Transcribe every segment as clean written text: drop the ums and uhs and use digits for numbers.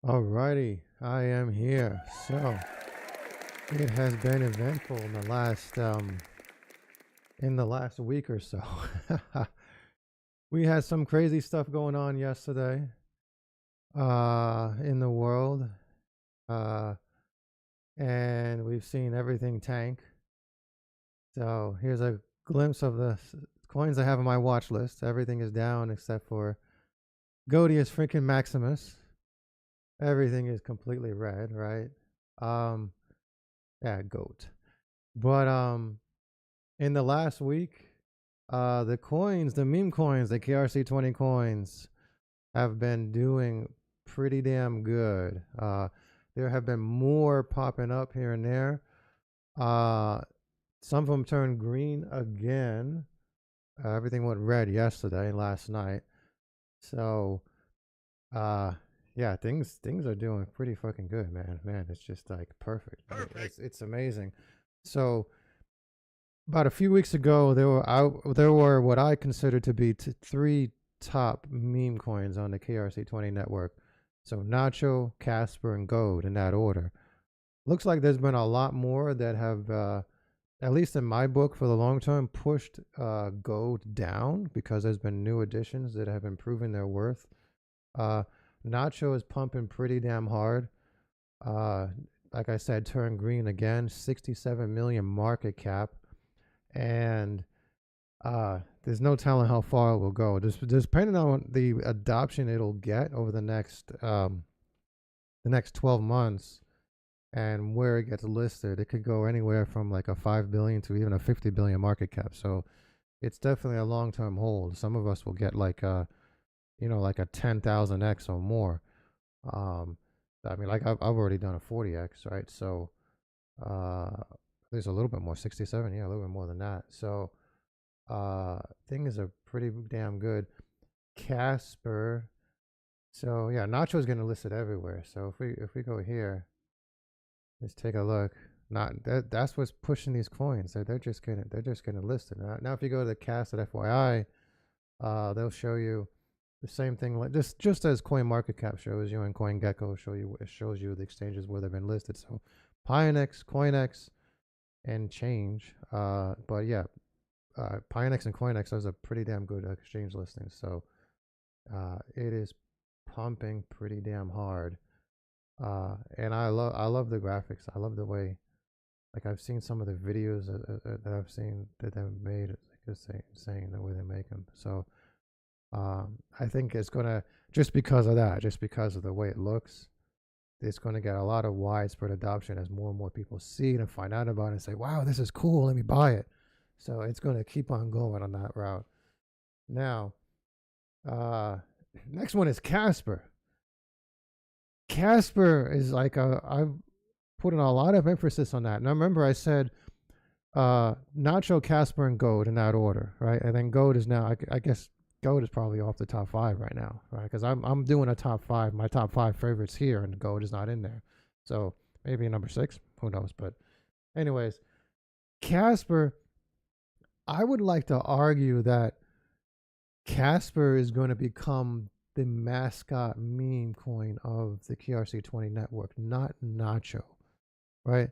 Alrighty, I am here. So it has been eventful in the last week or so. We had some crazy stuff going on yesterday in the world. And we've seen everything tank. So here's a glimpse of the coins I have on my watch list. Everything is down except for Godius freaking Maximus. Everything is completely red, right? Yeah, goat. But in the last week, the coins, the meme coins, the KRC20 coins have been doing pretty damn good. There have been more popping up here and there. Some of them turned green again. Everything went red yesterday, last night. So, yeah, things are doing pretty fucking good, man. Man, it's just like perfect. It's amazing. So, about a few weeks ago, there were what I consider to be three top meme coins on the KRC20 network. So Nacho, Casper, and Gold in that order. Looks like there's been a lot more that have, at least in my book for the long term, pushed Gold down because there's been new additions that have been proving their worth. Nacho is pumping pretty damn hard. Like I said, turned green again, 67 million market cap. And there's no telling how far it will go. Just depending on the adoption it'll get over the next 12 months and where it gets listed, it could go anywhere from like a 5 billion to even a 50 billion market cap. So it's definitely a long-term hold. Some of us will get like a, like a 10,000x or more. I mean, like I've already done a 40x, right? So there's a little bit more, 67, yeah, a little bit more than that. So things are pretty damn good. Casper. So yeah, Nacho is getting listed everywhere. So if we go here, let's take a look. That's what's pushing these coins. They're just getting listed. Now if you go to the cast at FYI, they'll show you the same thing, like just as CoinMarketCap shows you and CoinGecko shows you the exchanges where they've been listed. So Pionex, CoinEx, and Change. But yeah, Pionex and CoinEx, those are pretty damn good exchange listings. So it is pumping pretty damn hard. And I love the graphics. I love the way, like I've seen some of the videos that I've seen that they've made. It's like just insane the way they make them. So I think it's gonna, just because of that, just because of the way it looks, it's going to get a lot of widespread adoption as more and more people see it and find out about it and say, wow, this is cool, let me buy it. So it's going to keep on going on that route. Now, next one is Casper. Casper is like I've put in a lot of emphasis on that. Now remember I said Nacho, Casper, and Gold in that order, right? And then Gold is now, I guess Gold is probably off the top 5 right now, right? Because I'm doing a top 5, my top 5 favorites here, and Gold is not in there. So maybe number 6, who knows? But anyways, Casper, I would like to argue that Casper is going to become the mascot meme coin of the KRC20 network, not Nacho, right?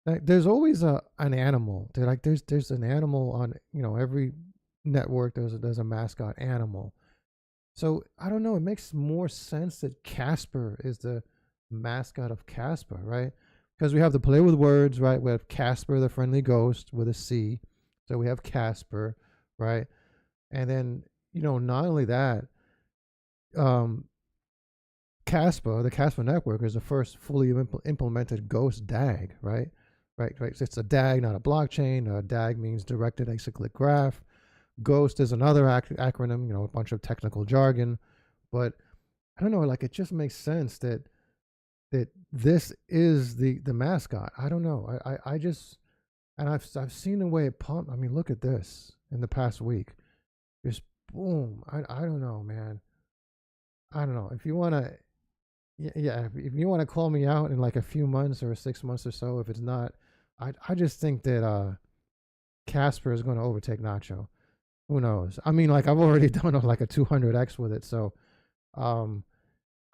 Like, there's always an animal. There's an animal on every network. There's a mascot animal. So I don't know. It makes more sense that Casper is the mascot of Casper, right? Because we have to play with words, right? We have Casper, the friendly ghost, with a C. So we have Casper, right? And then not only that, Casper, the Casper network, is the first fully implemented ghost DAG, right? Right. So it's a DAG, not a blockchain. DAG means directed acyclic graph. Ghost is another acronym, a bunch of technical jargon. But I don't know, like it just makes sense that this is the mascot. I don't know. I just, and I've seen the way it pumped. I mean, look at this in the past week. Just boom. I don't know, man. I don't know. If you want to, yeah, if you want to call me out in like a few months or 6 months or so, if it's not, I just think that Casper is going to overtake Nacho. Who knows? I mean, like I've already done like a 200x with it, so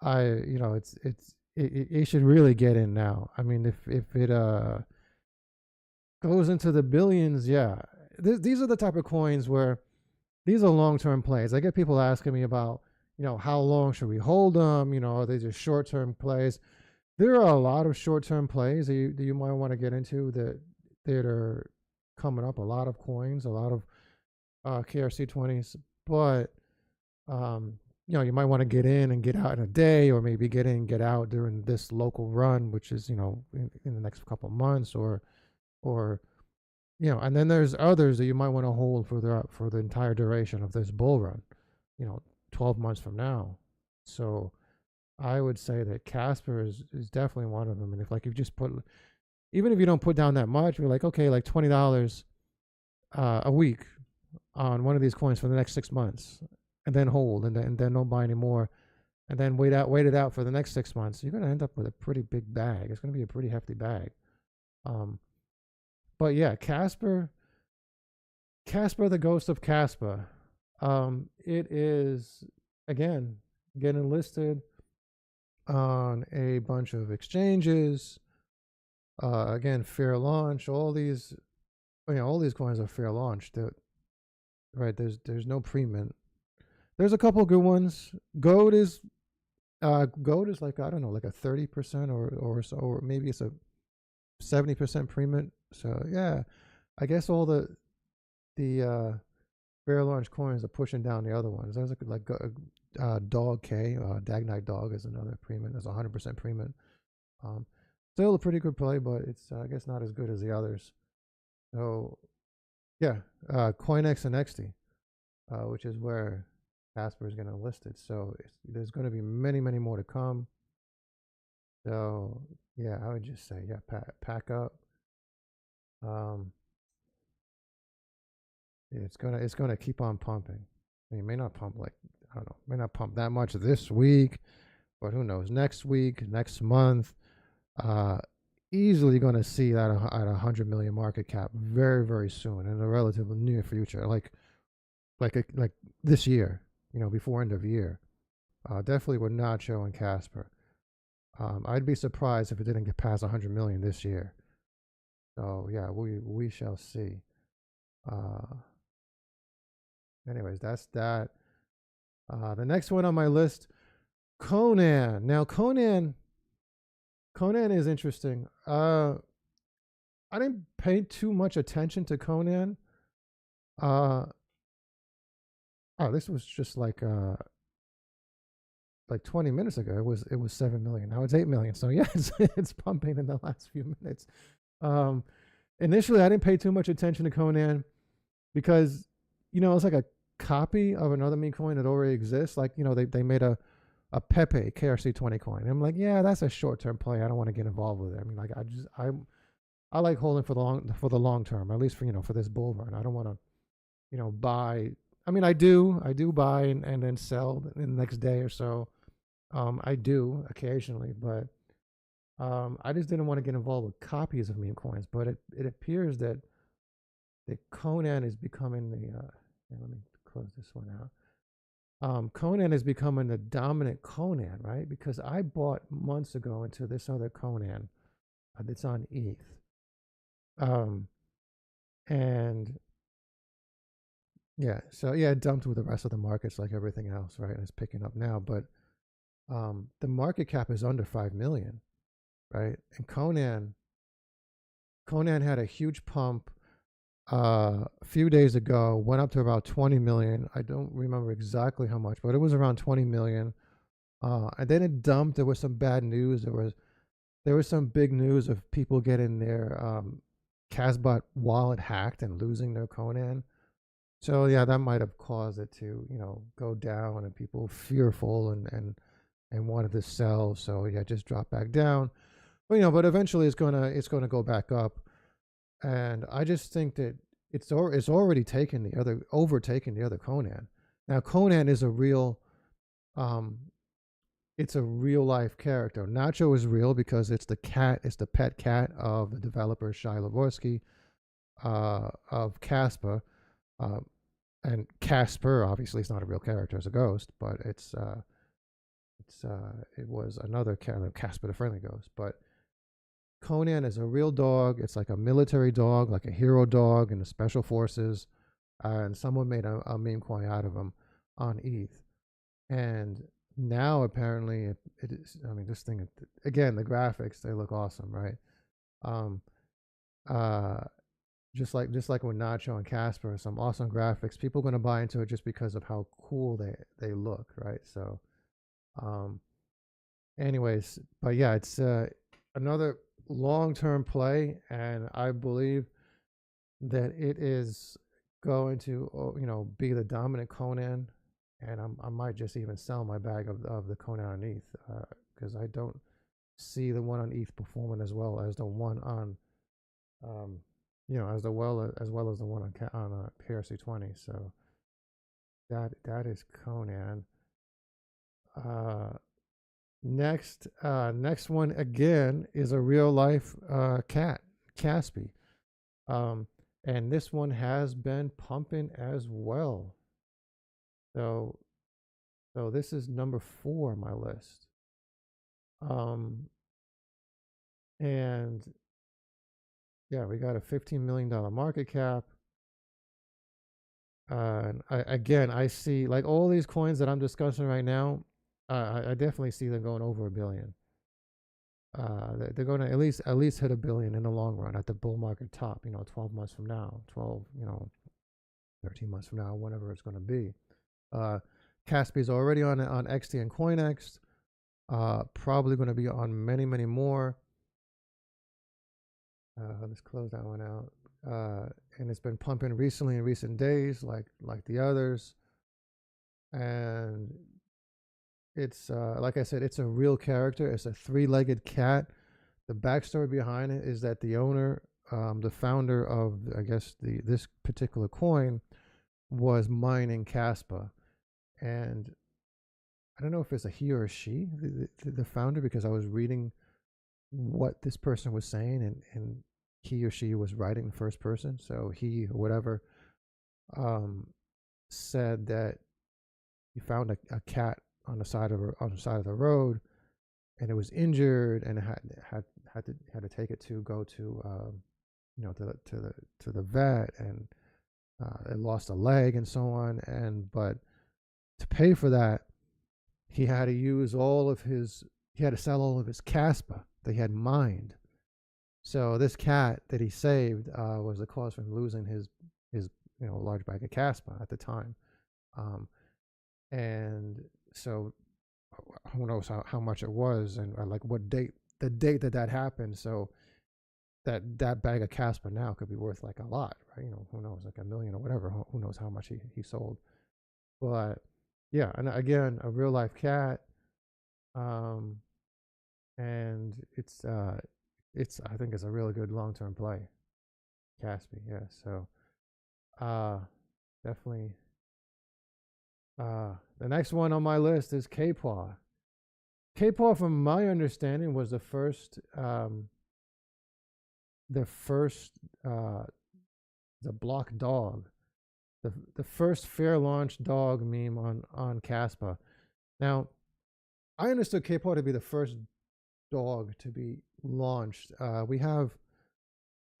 it should really get in now. I mean, if it goes into the billions, yeah. These are the type of coins where these are long-term plays. I get people asking me about, how long should we hold them? Are they just short-term plays? There are a lot of short-term plays that you might want to get into that are coming up. A lot of coins, a lot of KRC20s, but you might want to get in and get out in a day, or maybe get in and get out during this local run, which is in the next couple of months, or and then there's others that you might want to hold for the entire duration of this bull run, 12 months from now. So I would say that Casper is definitely one of them. And if you just even if you don't put down that much, you're like, okay, like $20 a week on one of these coins for the next 6 months, and then hold, and then don't buy any more, and then wait it out for the next 6 months, you're going to end up with a pretty big bag. It's going to be a pretty hefty bag. But yeah, Casper, the ghost of Casper. It is, again, getting listed on a bunch of exchanges. Again, fair launch. All these coins are fair launch. Right? There's no pre-mint. There's a couple good ones. Gold is like, I don't know, like a 30% or so, or maybe it's a 70% pre-mint. So yeah, I guess all the fair launch coins are pushing down the other ones. There's like Dog K, Dagnite Dog is another pre-mint. There's 100% pre-mint. Still a pretty good play, but it's I guess not as good as the others. So yeah, CoinX and XT, which is where Casper is going to list it. So there's going to be many more to come. So yeah, I would just say, yeah, pack up. It's gonna keep on pumping. I mean, it may not pump may not pump that much this week, but who knows? Next week, next month, easily going to see that at 100 million market cap very, very soon, in the relatively near future, like this year, before end of year. Definitely with Nacho and Casper. I'd be surprised if it didn't get past 100 million this year. So yeah, we shall see. Anyways, that's that. The next one on my list, Conan. Now Conan is interesting. I didn't pay too much attention to Conan. This was just like 20 minutes ago. It was 7 million. Now it's 8 million. So yeah, it's pumping in the last few minutes. Initially, I didn't pay too much attention to Conan because it's like a copy of another meme coin that already exists. Like they made a Pepe KRC20 coin. And I'm like, yeah, that's a short-term play. I don't want to get involved with it. I mean, like I like holding for the long term, at least for this bull run. I don't want to buy. I mean, I do buy and then sell in the next day or so. I do occasionally, but I just didn't want to get involved with copies of meme coins. But it appears that Conan is becoming let me close this one out. Conan is becoming the dominant Conan, right? Because I bought months ago into this other Conan that's on ETH. And yeah, so yeah, it dumped with the rest of the markets like everything else, right? And it's picking up now, but the market cap is under 5 million, right? And Conan had a huge pump a few days ago, went up to about 20 million. I don't remember exactly how much, but it was around 20 million. And then it dumped. There was some bad news. There was some big news of people getting their Casbot wallet hacked and losing their Conan. So yeah, that might have caused it to go down, and people fearful and wanted to sell. So yeah, just drop back down. But eventually it's gonna go back up. And I just think that it's already overtaken the other Conan. Now Conan is a real life character. Nacho is real because it's the pet cat of the developer Shai Lavorsky of Casper. And Casper obviously is not a real character, as a ghost, but it's it was another kind of Casper the Friendly Ghost, but Conan is a real dog. It's like a military dog, like a hero dog in the special forces. And someone made a meme coin out of him on ETH. And now apparently it is. I mean, this thing again, the graphics, they look awesome, right? Um, uh, just like with Nacho and Casper, some awesome graphics. People are going to buy into it just because of how cool they look, right? So, anyways, but yeah, it's another long-term play, and I believe that it is going to be the dominant Conan, and I might just even sell my bag of the Conan on ETH, because I don't see the one on ETH performing as well as the one on as well as the one on KRC20. So that is Conan. Next one again is a real life cat, Caspy. And this one has been pumping as well. So this is number 4 on my list. And yeah, we got a $15 million market cap. And I see, like, all these coins that I'm discussing right now, I definitely see them going over $1 billion. They're going to at least hit $1 billion in the long run at the bull market top, 12 months from now, 13 months from now, whenever it's going to be. Caspy is already on XT and CoinX. Probably going to be on many, many more. Let's close that one out. And it's been pumping recently in recent days, like the others. And it's like I said, it's a real character. It's a 3-legged cat. The backstory behind it is that the owner, the founder of, I guess, this particular coin, was mining Casper, and I don't know if it's a he or a she, the founder, because I was reading what this person was saying, and he or she was writing first person. So he or whatever said that he found a cat on the side of the road, and it was injured, and had to take it to go to to the vet, and it lost a leg and so on. But to pay for that, he had to sell all of his Casper that he had mined. So this cat that he saved was the cause for him losing his large bag of Casper at the time. And so who knows how much it was, and like the date that happened. So that bag of Casper now could be worth like a lot, right? Who knows, like $1 million or whatever. Who knows how much he sold. But yeah, and again, a real life cat. And it's I think it's a really good long-term play, Caspy. Yeah, so definitely. The next one on my list is Kpaw. Kpaw, from my understanding, was the first the block dog, the first fair launch dog meme on Casper. Now, I understood Kpaw to be the first dog to be launched. We have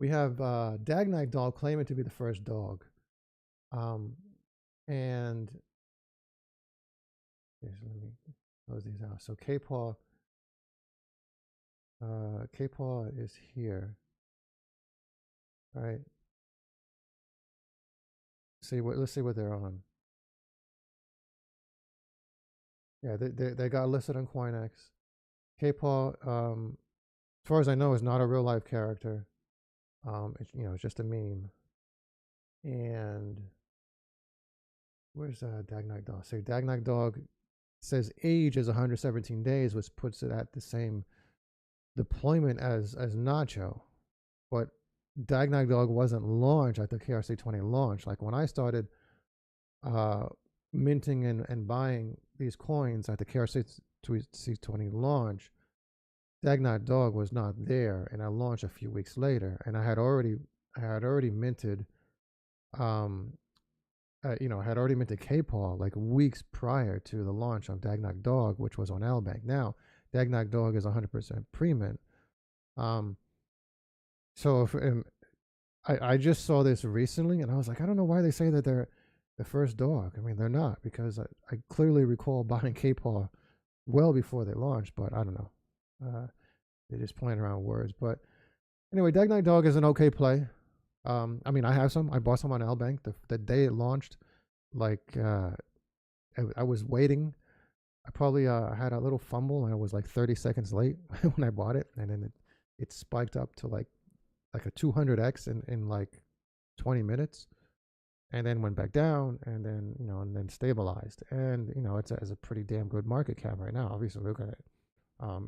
Dagnite Dog claiming to be the first dog, and let me close these out. So Kpaw is here, right? Let's see what they're on. Yeah, they got listed on CoinX. Kpaw, as far as I know, is not a real life character. It's just a meme. And where's Dagnite Dog? So Dagnite Dog says age is 117 days, which puts it at the same deployment as Nacho. But Dagnite Dog wasn't launched at the KRC20 launch. Like when I started minting and buying these coins at the KRC20 launch, Dagnite Dog was not there, and I launched a few weeks later, and I had already minted you know, had already minted Kpaw like weeks prior to the launch of Dagnog Dog, which was on Albank. Now, Dagnog Dog is 100% pre-mint. So if I just saw this recently, and I was like, I don't know why they say that they're the first dog. I mean, they're not, because I clearly recall buying Kpaw well before they launched, but I don't know. They're just playing around with words. But anyway, Dagnog Dog is an okay play. I mean, I have some. I bought some on Albank the day it launched. Like, I was waiting. I probably had a little fumble, and I was like 30 seconds late when I bought it, and then it spiked up to like a 200x in like 20 minutes, and then went back down, and then, you know, and then stabilized. And, you know, it's a pretty damn good market cap right now. Obviously, look at it.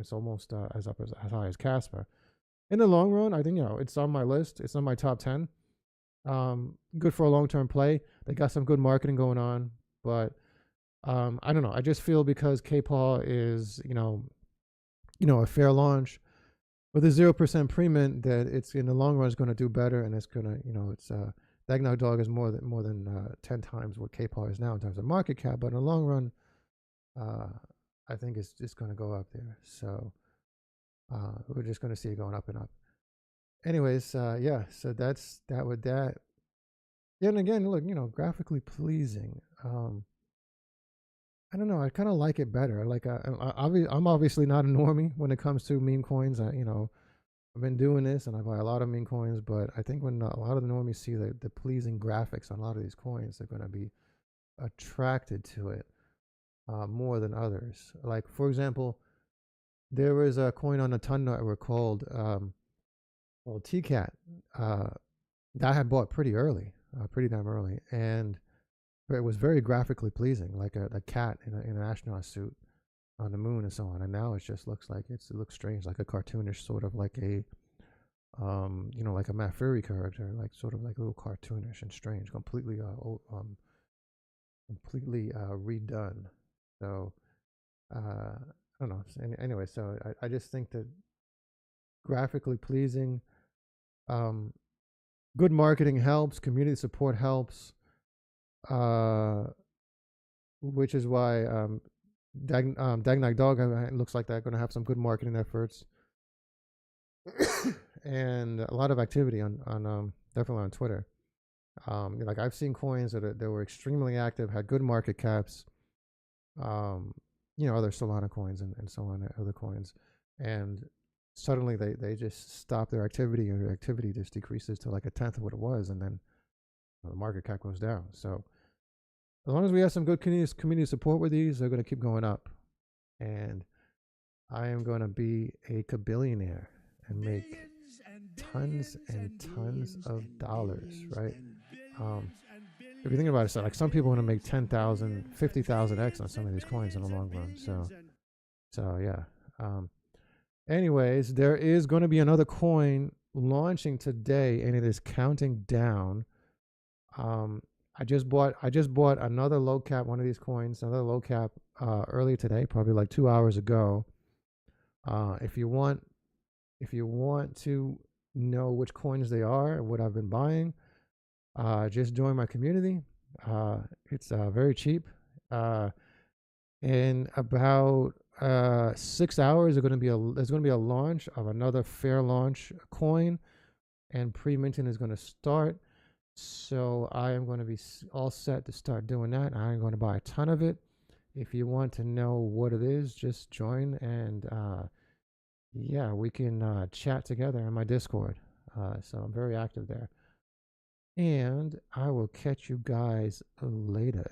It's almost as high as Casper. In the long run, I think, you know, it's on my list. It's on my top 10. Good for a long-term play. They got some good marketing going on, but I don't know. I just feel because Kpaw is, you know, a fair launch with a 0% pre-mint, that it's in the long run is going to do better, and it's going to, you know, it's Dagnog Dog is more than 10 times what Kpaw is now in terms of market cap, but in the long run, I think it's just going to go up there. So we're just going to see it going up and up. Anyways, yeah, so that's that with that. Yeah, and again, look, you know, graphically pleasing. I don't know. I kind of like it better. Like, I'm obviously not a normie when it comes to meme coins. You know, I've been doing this, and I buy a lot of meme coins. But I think when a lot of the normies see the pleasing graphics on a lot of these coins, they're going to be attracted to it more than others. Like, for example, there was a coin on the Ton Network called TCAT that I had bought pretty early, pretty damn early, and it was very graphically pleasing, like a cat in an astronaut suit on the moon and so on. And now it just looks like it looks strange, like a cartoonish sort of like a you know, like a Matt Fury character, like sort of like a little cartoonish and strange, completely redone. So I don't know. Anyway, so I just think that graphically pleasing, good marketing helps, community support helps. Which is why Dagnog Dog looks like they're going to have some good marketing efforts and a lot of activity on definitely on Twitter. Like, I've seen coins that were extremely active, had good market caps. You know, other Solana coins and so on, other coins, and suddenly they just stop their activity, and their activity just decreases to like 1/10 of what it was, and then the market cap goes down. So as long as we have some good community support with these, they're going to keep going up. And I am going to be a kabillionaire and make tons and tons of dollars, right? If you think about it, so like some people want to make 10,000, 50,000x on some of these coins in the long run. So yeah. Anyways, there is going to be another coin launching today, and it is counting down. I just bought another low cap, one of these coins, another low cap earlier today, probably like 2 hours ago. If you want to know which coins they are and what I've been buying, just join my community. It's very cheap. In about 6 hours, there's going to be a launch of another fair launch coin, and pre-minting is going to start. So I am going to be all set to start doing that. I'm going to buy a ton of it. If you want to know what it is, just join, and yeah, we can chat together in my Discord. So I'm very active there. And I will catch you guys later.